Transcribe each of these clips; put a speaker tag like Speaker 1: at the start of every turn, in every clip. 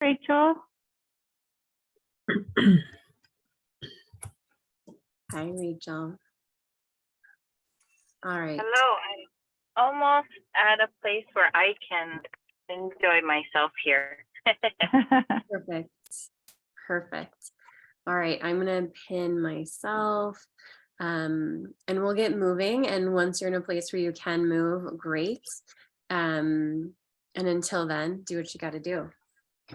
Speaker 1: Rachel.
Speaker 2: Hi, Rachel. All right.
Speaker 1: Hello. I'm almost at a place where I can enjoy myself here.
Speaker 2: Perfect. Perfect. All right. I'm going to pin myself and we'll get moving. And once you're in a place where you can move, great. And until then, do what you got to do.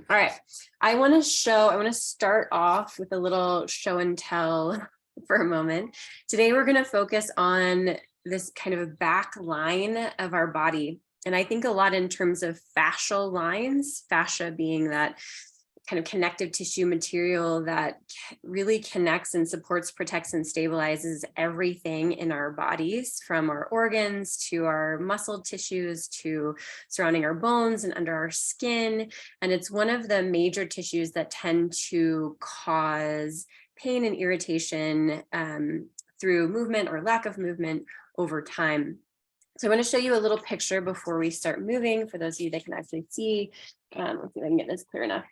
Speaker 2: All right. I want to start off with a little show and tell for a moment. Today, we're going to focus on this kind of back line of our body. And I think a lot in terms of fascial lines, fascia being that kind of connective tissue material that really connects and supports, protects, and stabilizes everything in our bodies, from our organs to our muscle tissues to surrounding our bones and under our skin. And it's one of the major tissues that tend to cause pain and irritation through movement or lack of movement over time. So I want to show you a little picture before we start moving for those of you that can actually see. Let's see if I can get this clear enough.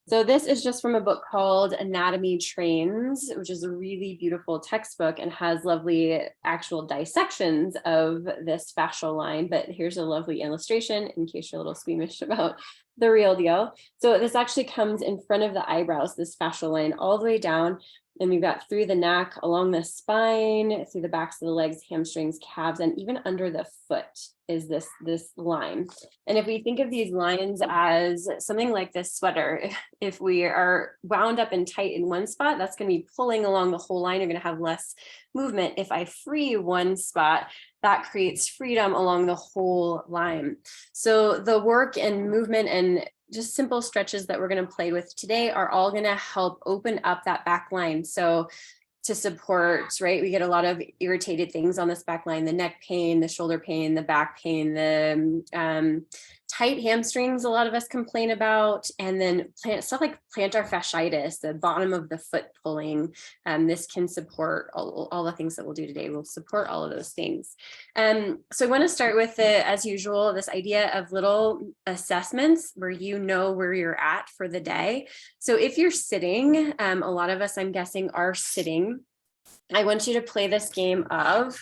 Speaker 2: So this is just from a book called Anatomy Trains, which is a really beautiful textbook and has lovely actual dissections of this fascial line. But here's a lovely illustration in case you're a little squeamish about the real deal. So this actually comes in front of the eyebrows, this fascial line all the way down. And we've got through the neck, along the spine, through the backs of the legs, hamstrings, calves, and even under the foot is this line. And if we think of these lines as something like this sweater, if we are wound up and tight in one spot, that's going to be pulling along the whole line. You're going to have less movement. If I free one spot, that creates freedom along the whole line. So the work and movement and just simple stretches that we're going to play with today are all going to help open up that back line. So to support, right, we get a lot of irritated things on this back line, the neck pain, the shoulder pain, the back pain, the tight hamstrings, a lot of us complain about, and then stuff like plantar fasciitis, the bottom of the foot pulling. This can support all the things that we'll do today. We'll support all of those things. So I want to start with, as usual, this idea of little assessments where you know where you're at for the day. So if you're sitting, a lot of us, I'm guessing, are sitting. I want you to play this game of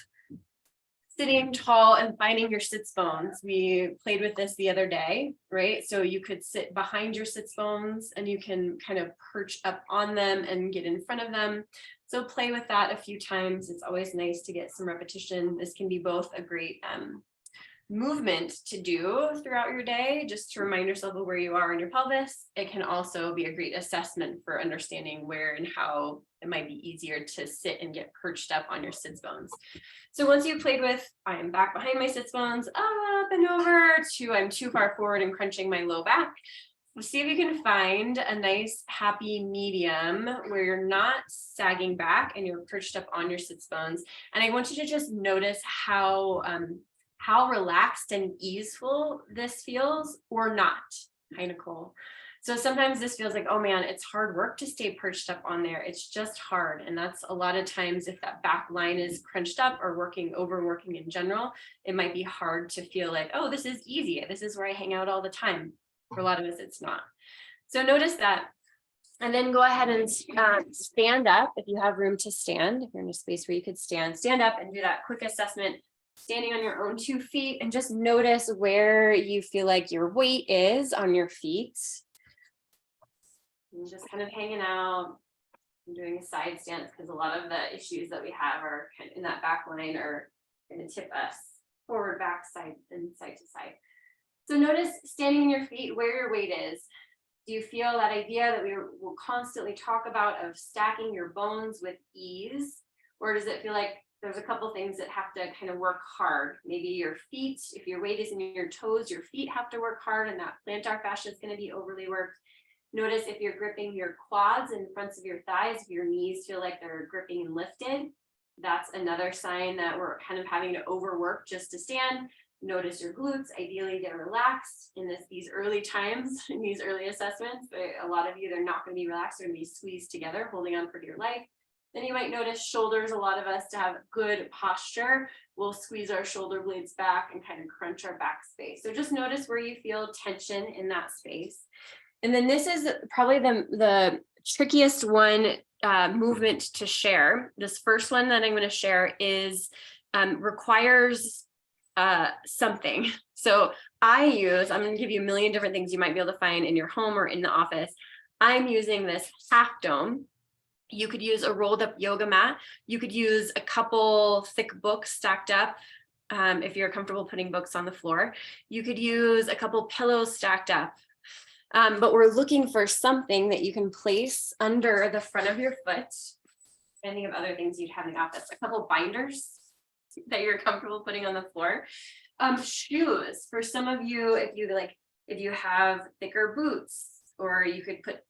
Speaker 2: sitting tall and finding your sits bones. We played with this the other day, right? So you could sit behind your sits bones and you can kind of perch up on them and get in front of them. So play with that a few times. It's always nice to get some repetition. This can be both a great movement to do throughout your day, just to remind yourself of where you are in your pelvis. It can also be a great assessment for understanding where and how it might be easier to sit and get perched up on your sits bones. So once you've played with, I am back behind my sits bones, up and over, to I'm too far forward and crunching my low back. See if you can find a nice happy medium where you're not sagging back and you're perched up on your sits bones. And I want you to just notice how relaxed and easeful this feels, or not. Hi, Nicole. So sometimes this feels like, oh man, it's hard work to stay perched up on there. It's just hard. And that's a lot of times if that back line is crunched up or overworking in general, it might be hard to feel like, oh, this is easy. This is where I hang out all the time. For a lot of us, it's not. So notice that. And then go ahead and stand up if you have room to stand. If you're in a space where you could stand up and do that quick assessment, standing on your own 2 feet, and just notice where you feel like your weight is on your feet. And just kind of hanging out and doing a side stance, because a lot of the issues that we have are kind of in that back line are going to tip us forward, back, side, and side to side. So notice standing on your feet where your weight is. Do you feel that idea that we will constantly talk about of stacking your bones with ease? Or does it feel like there's a couple things that have to kind of work hard? Maybe your feet, if your weight is in your toes, your feet have to work hard, and that plantar fascia is going to be overly worked. Notice if you're gripping your quads and fronts of your thighs, if your knees feel like they're gripping and lifted, that's another sign that we're kind of having to overwork just to stand. Notice your glutes. Ideally, they're relaxed in these early times, in these early assessments. But a lot of you, they're not going to be relaxed. They're going to be squeezed together, holding on for dear life. Then you might notice shoulders. A lot of us, to have good posture, we'll squeeze our shoulder blades back and kind of crunch our back space. So just notice where you feel tension in that space. And then this is probably the trickiest one movement to share. This first one that I'm going to share is requires something. So I'm going to give you a million different things you might be able to find in your home or in the office. I'm using this half dome. You could use a rolled up yoga mat. You could use a couple thick books stacked up. If you're comfortable putting books on the floor, you could use a couple pillows stacked up. But we're looking for something that you can place under the front of your foot. Any of other things you'd have in the office, a couple binders that you're comfortable putting on the floor. Shoes for some of you, if you have thicker boots, or you could put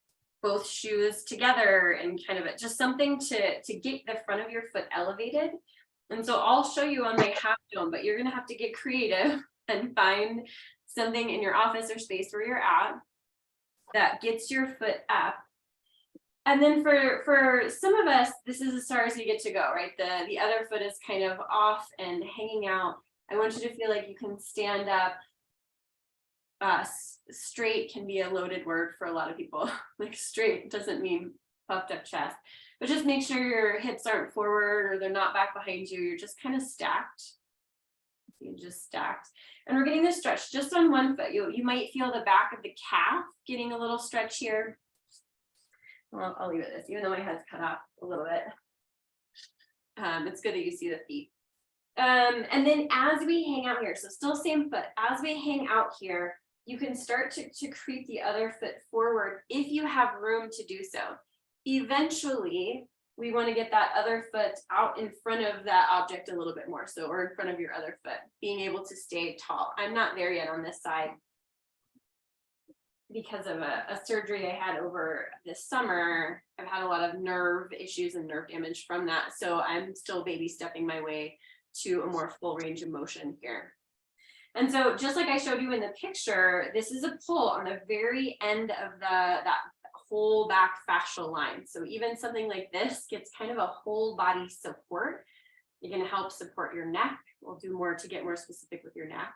Speaker 2: both shoes together and kind of just something to get the front of your foot elevated. And so I'll show you on my half dome, but you're going to have to get creative and find something in your office or space where you're at that gets your foot up. And then for some of us, this is as far as you get to go, right? The other foot is kind of off and hanging out. I want you to feel like you can stand up. Straight can be a loaded word for a lot of people. Like straight doesn't mean puffed up chest, but just make sure your hips aren't forward or they're not back behind you. You're just kind of stacked. You're just stacked. And we're getting this stretch just on one foot. You might feel the back of the calf getting a little stretch here. Well, I'll leave it this, even though my head's cut off a little bit. It's good that you see the feet. And then as we hang out here, so still same foot, as we hang out here, you can start to creep the other foot forward if you have room to do so. Eventually, we want to get that other foot out in front of that object a little bit more. So, or in front of your other foot, being able to stay tall. I'm not there yet on this side because of a surgery I had over this summer. I've had a lot of nerve issues and nerve damage from that. So I'm still baby stepping my way to a more full range of motion here. And so just like I showed you in the picture, this is a pull on the very end of that whole back fascial line. So even something like this gets kind of a whole body support. You're going to help support your neck. We'll do more to get more specific with your neck.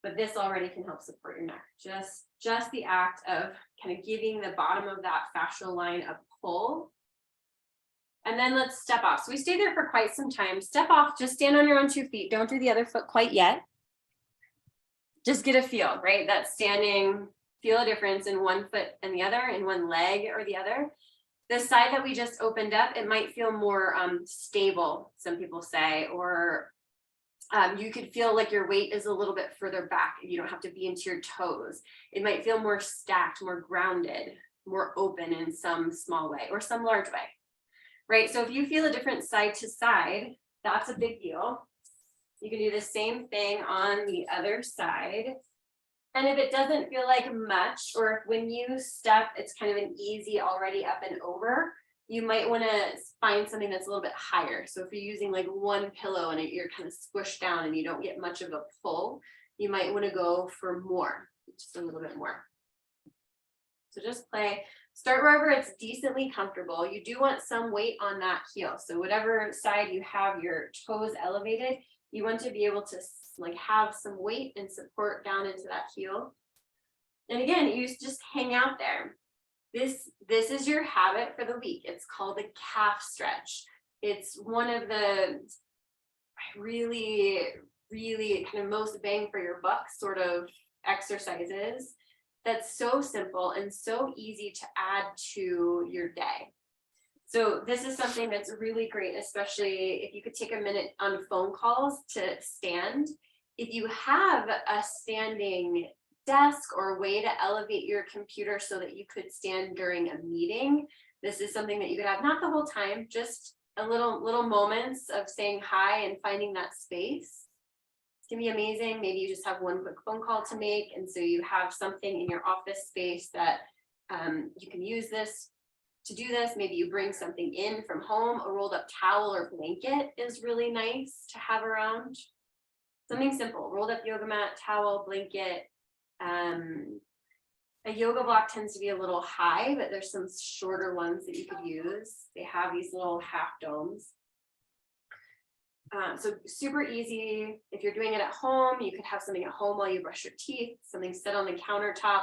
Speaker 2: But this already can help support your neck. Just the act of kind of giving the bottom of that fascial line a pull. And then let's step off. So we stay there for quite some time. Step off, just stand on your own 2 feet. Don't do the other foot quite yet. Just get a feel, right? That standing, feel a difference in one foot and the other, in one leg or the other. The side that we just opened up, it might feel more stable, some people say, or you could feel like your weight is a little bit further back. You don't have to be into your toes. It might feel more stacked, more grounded, more open in some small way or some large way, right? So if you feel a different side to side, that's a big deal. You can do the same thing on the other side. And if it doesn't feel like much, or if when you step, it's kind of an easy already up and over, you might want to find something that's a little bit higher. So if you're using like one pillow and you're kind of squished down and you don't get much of a pull, you might want to go for more, just a little bit more. So just play, start wherever it's decently comfortable. You do want some weight on that heel. So whatever side you have your toes elevated, you want to be able to like have some weight and support down into that heel. And again, you just hang out there. This is your habit for the week. It's called the calf stretch. It's one of the really, really kind of most bang for your buck sort of exercises that's so simple and so easy to add to your day. So this is something that's really great, especially if you could take a minute on phone calls to stand. If you have a standing desk or a way to elevate your computer so that you could stand during a meeting, this is something that you could have, not the whole time, just a little moments of saying hi and finding that space. It can be amazing. Maybe you just have one quick phone call to make, and so you have something in your office space that you can use this to do this. Maybe you bring something in from home. A rolled up towel or blanket is really nice to have around. Something simple, rolled up yoga mat, towel, blanket. A yoga block tends to be a little high, but there's some shorter ones that you could use. They have these little half domes. So super easy. If you're doing it at home, you could have something at home while you brush your teeth, something sit on the countertop.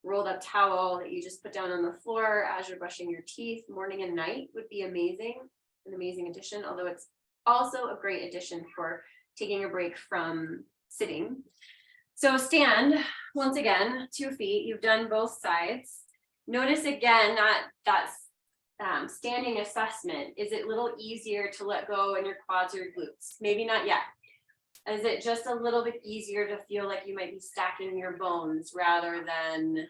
Speaker 2: rolled up towel that you just put down on the floor as you're brushing your teeth morning and night would be amazing, an amazing addition, although it's also a great addition for taking a break from sitting. So stand, once again, 2 feet, you've done both sides. Notice again, that standing assessment, is it a little easier to let go in your quads or your glutes? Maybe not yet. Is it just a little bit easier to feel like you might be stacking your bones rather than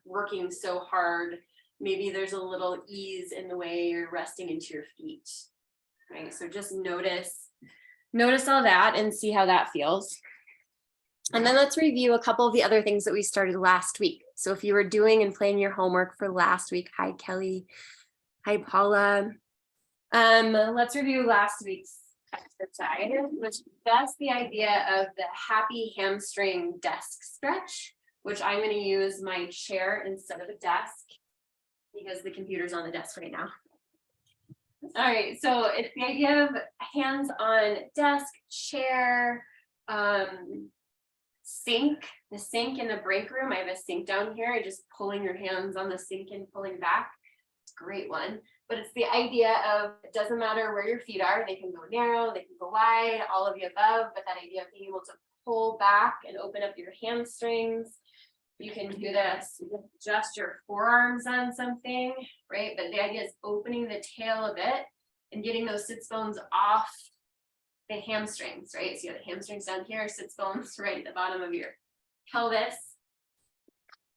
Speaker 2: working so hard? Maybe there's a little ease in the way you're resting into your feet, right? So just notice all that and see how that feels. And then let's review a couple of the other things that we started last week. So if you were doing and playing your homework for last week, hi Kelly, hi Paula. Let's review last week's exercise, which that's the idea of the happy hamstring desk stretch, which I'm going to use my chair instead of a desk because the computer's on the desk right now. All right, so it's the idea of hands on desk, chair, sink, the sink in the break room. I have a sink down here. I just pulling your hands on the sink and pulling back. It's a great one. But it's the idea of, it doesn't matter where your feet are. They can go narrow, they can go wide, all of the above. But that idea of being able to pull back and open up your hamstrings. You can do this with just your forearms on something, right? But the idea is opening the tail a bit and getting those sits bones off the hamstrings, right? So you have the hamstrings down here, sits bones right at the bottom of your pelvis.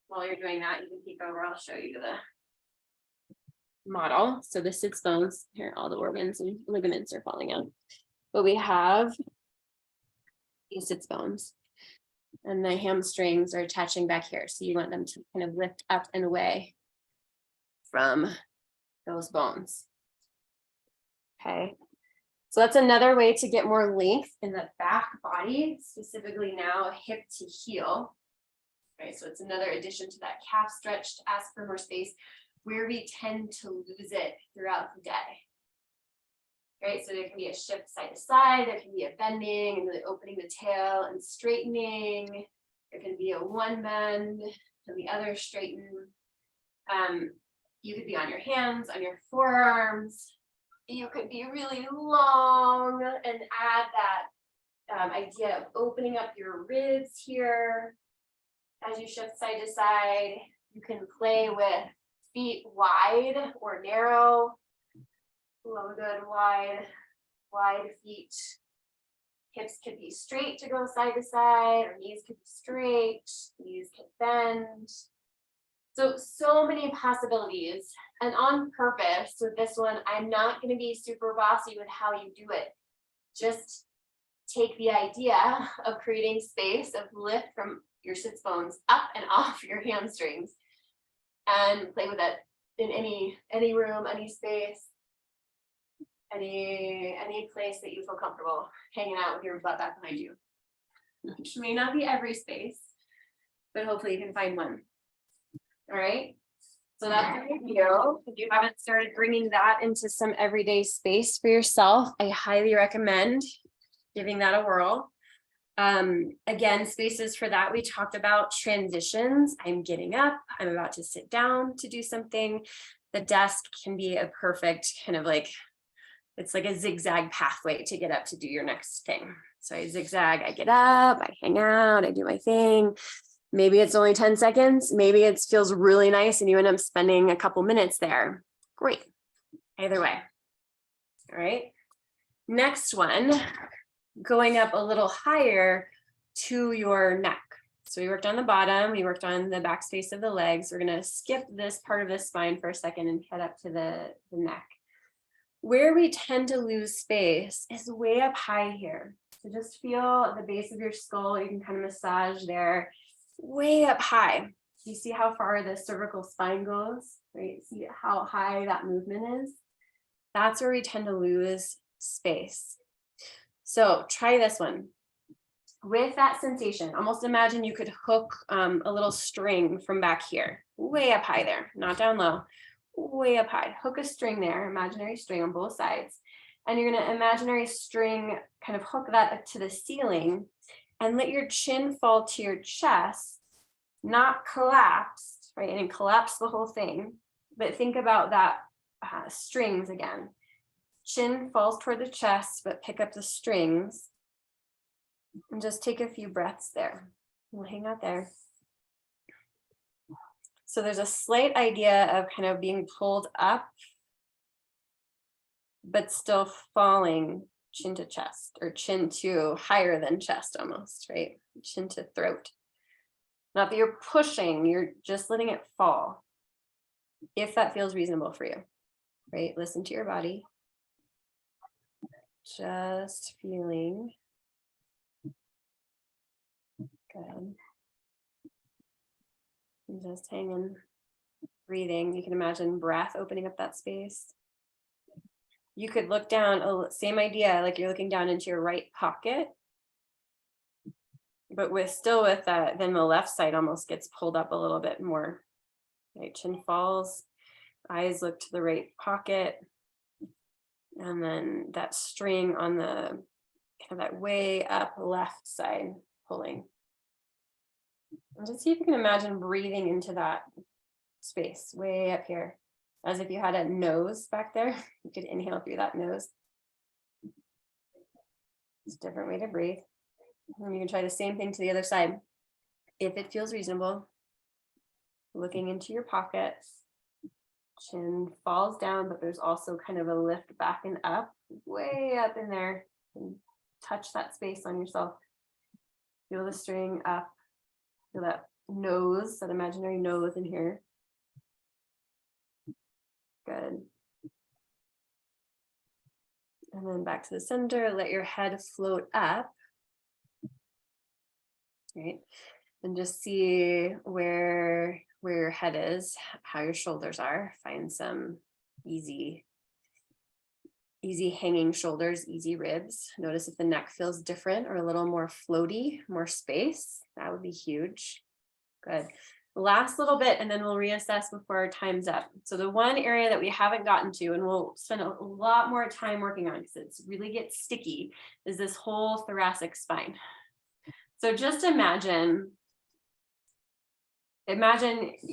Speaker 2: While you're doing that, you can peek over, I'll show you the model. So the sits bones, here, all the organs and ligaments are falling out. But we have these sits bones. And the hamstrings are attaching back here. So you want them to kind of lift up and away from those bones. Okay. So that's another way to get more length in the back body, specifically now hip to heel. Okay, so it's another addition to that calf stretch to ask for more space where we tend to lose it throughout the day. Right, so there can be a shift side to side, there can be a bending and really opening the tail and straightening. There can be a one bend and the other straighten. You could be on your hands, on your forearms. You could be really long and add that idea of opening up your ribs here as you shift side to side. You can play with feet wide or narrow. Love a good wide feet. Hips could be straight to go side to side, or knees could be straight, knees could bend. So many possibilities. And on purpose with this one, I'm not going to be super bossy with how you do it. Just take the idea of creating space of lift from your sits bones up and off your hamstrings and play with it in any room, any space. Any place that you feel comfortable hanging out with your butt back behind you, which may not be every space, but hopefully you can find one. All right, so that's a review. If you haven't started bringing that into some everyday space for yourself, I highly recommend giving that a whirl. Again, spaces for that, we talked about transitions. I'm getting up, I'm about to sit down to do something. The desk can be a perfect kind of like, it's like a zigzag pathway to get up to do your next thing. So I zigzag, I get up, I hang out, I do my thing. Maybe it's only 10 seconds. Maybe it feels really nice and you end up spending a couple minutes there. Great. Either way. All right. Next one, going up a little higher to your neck. So we worked on the bottom, we worked on the back space of the legs. We're going to skip this part of the spine for a second and head up to the neck. Where we tend to lose space is way up high here. So just feel the base of your skull. You can kind of massage there, way up high. You see how far the cervical spine goes, right? See how high that movement is? That's where we tend to lose space. So try this one. With that sensation, almost imagine you could hook a little string from back here, way up high there, not down low. Way up high, hook a string there, imaginary string on both sides. And you're going to imaginary string, kind of hook that to the ceiling and let your chin fall to your chest not collapsed, right? And collapse the whole thing, but think about that strings again. Chin falls toward the chest, but pick up the strings and just take a few breaths there. We'll hang out there. So there's a slight idea of kind of being pulled up, but still falling chin to chest, or chin to higher than chest almost, right? Chin to throat. Not that you're pushing, you're just letting it fall. If that feels reasonable for you, right? Listen to your body. Just feeling good. And just hanging, breathing. You can imagine breath opening up that space. You could look down, same idea, like you're looking down into your right pocket, but with that, then the left side almost gets pulled up a little bit more. Right, chin falls, eyes look to the right pocket, and then that string on the kind of that way up left side pulling. And just see if you can imagine breathing into that space way up here, as if you had a nose back there. You could inhale through that nose. It's a different way to breathe. And you can try the same thing to the other side. If it feels reasonable, looking into your pockets, chin falls down, but there's also kind of a lift back and up, way up in there. And touch that space on yourself. Feel the string up. Feel that nose, that imaginary nose in here. Good. And then back to the center, let your head float up. Right. And just see where your head is, how your shoulders are. Find some easy hanging shoulders, easy ribs. Notice if the neck feels different or a little more floaty, more space. That would be huge. Good. Last little bit, and then we'll reassess before our time's up. So the one area that we haven't gotten to, and we'll spend a lot more time working on because it really gets sticky, is this whole thoracic spine. So just imagine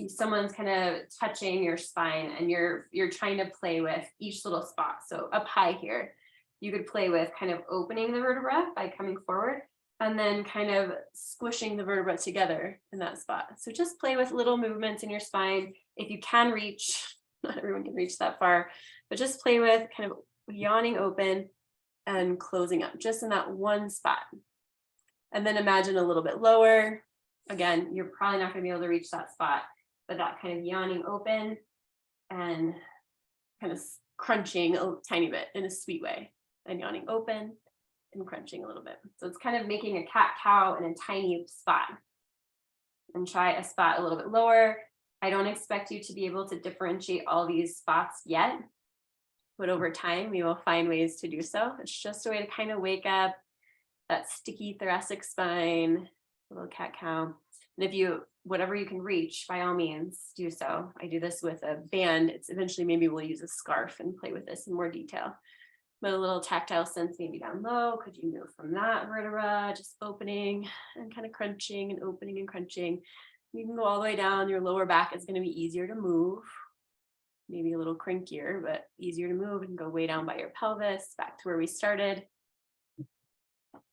Speaker 2: someone's kind of touching your spine and you're trying to play with each little spot. So up high here, you could play with kind of opening the vertebra by coming forward and then kind of squishing the vertebra together in that spot. So just play with little movements in your spine. If you can reach, not everyone can reach that far, but just play with kind of yawning open and closing up just in that one spot. And then imagine a little bit lower. Again, you're probably not going to be able to reach that spot, but that kind of yawning open and kind of crunching a tiny bit in a sweet way, and yawning open and crunching a little bit. So it's kind of making a cat-cow in a tiny spot. And try a spot a little bit lower. I don't expect you to be able to differentiate all these spots yet, but over time we will find ways to do so. It's just a way to kind of wake up that sticky thoracic spine, a little cat-cow. And if whatever you can reach, by all means, do so. I do this with a band. It's eventually, maybe we'll use a scarf and play with this in more detail. But a little tactile sense maybe down low. Could you move from that vertebra, just opening and kind of crunching and opening and crunching. You can go all the way down. Your lower back is going to be easier to move. Maybe a little crankier, but easier to move, and go way down by your pelvis, back to where we started.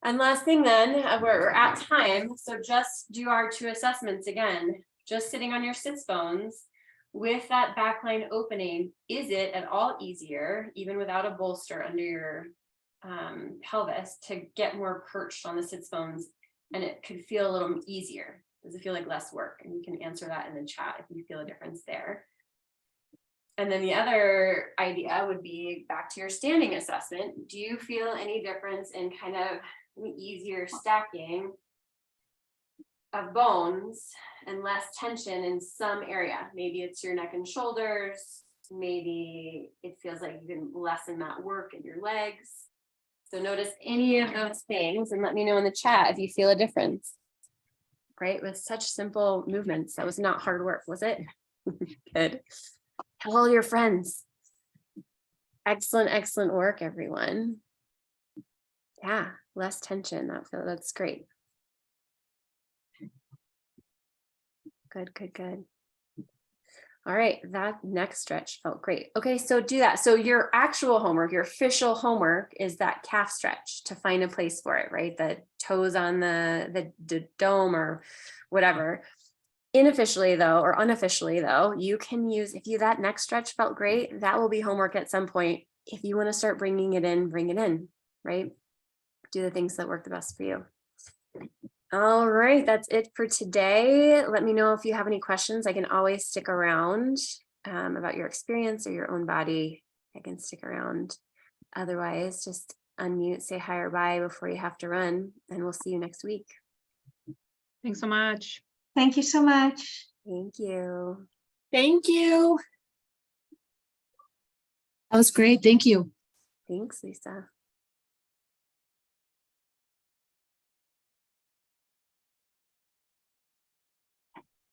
Speaker 2: And last thing then, we're at time, so just do our 2 assessments again. Just sitting on your sits bones with that back line opening, is it at all easier, even without a bolster under your pelvis, to get more perched on the sits bones, and it could feel a little easier? Does it feel like less work? And you can answer that in the chat if you feel a difference there. And then the other idea would be back to your standing assessment. Do you feel any difference in kind of easier stacking of bones and less tension in some area? Maybe it's your neck and shoulders. Maybe it feels like you can lessen that work in your legs. So notice any of those things and let me know in the chat if you feel a difference. Great, with such simple movements. That was not hard work, was it? Good. Tell all your friends. Excellent, excellent work, everyone. Yeah, less tension. That's great. Good, good, good. All right, that next stretch felt great. Okay, so do that. So your actual homework, your official homework is that calf stretch to find a place for it, right? The toes on the dome or whatever. Unofficially though, or unofficially though, you can use, if you, that next stretch felt great, that will be homework at some point. If you want to start bringing it in, bring it in, right? Do the things that work the best for you. All right, that's it for today. Let me know if you have any questions. I can always stick around about your experience or your own body. I can stick around. Otherwise, just unmute, say hi or bye before you have to run, and we'll see you next week.
Speaker 3: Thanks so much.
Speaker 4: Thank you so much.
Speaker 2: Thank you.
Speaker 5: Thank you. That was great. Thank you.
Speaker 2: Thanks, Lisa.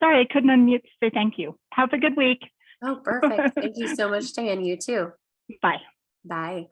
Speaker 6: Sorry, I couldn't unmute to say thank you. Have a good week.
Speaker 2: Oh, perfect. Thank you so much, Diane. You too.
Speaker 6: Bye.
Speaker 2: Bye.